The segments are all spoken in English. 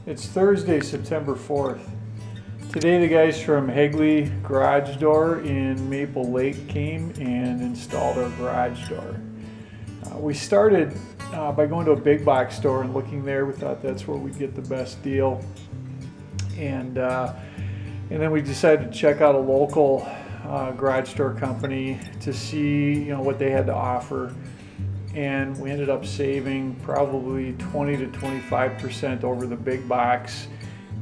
It's Thursday, September 4th. Today the guys from Hegley Garage Door in Maple Lake came and installed our garage door. We started by going to a big box store and looking there. We thought that's where we'd get the best deal. And then we decided to check out a local garage door company to see what they had to offer. And we ended up saving probably 20 to 25% over the big box,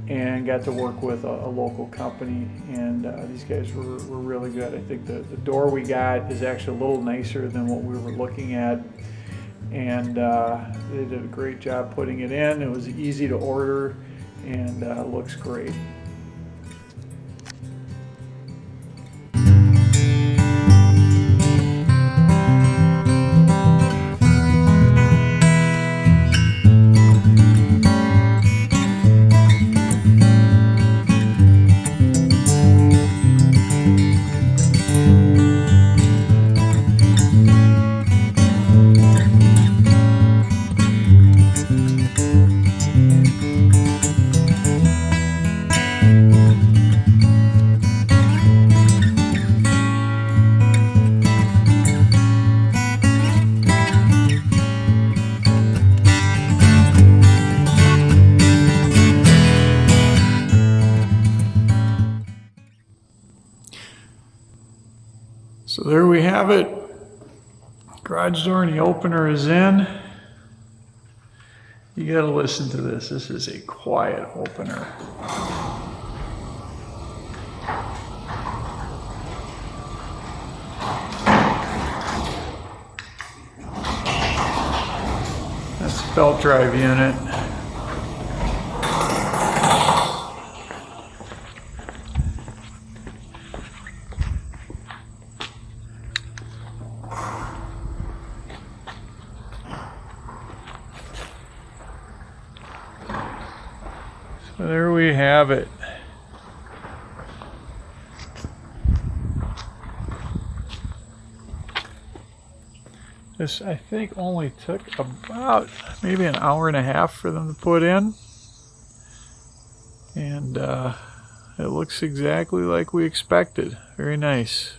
and got to work with a local company, and these guys were really good. I think the door we got is actually a little nicer than what we were looking at, and they did a great job putting it in. It was easy to order and looks great. So there we have it. Garage door and the opener is in. You gotta listen to this. This is a quiet opener. That's the belt drive unit. So there we have it. This, I think, only took about maybe an hour and a half for them to put in. And it looks exactly like we expected. Very nice.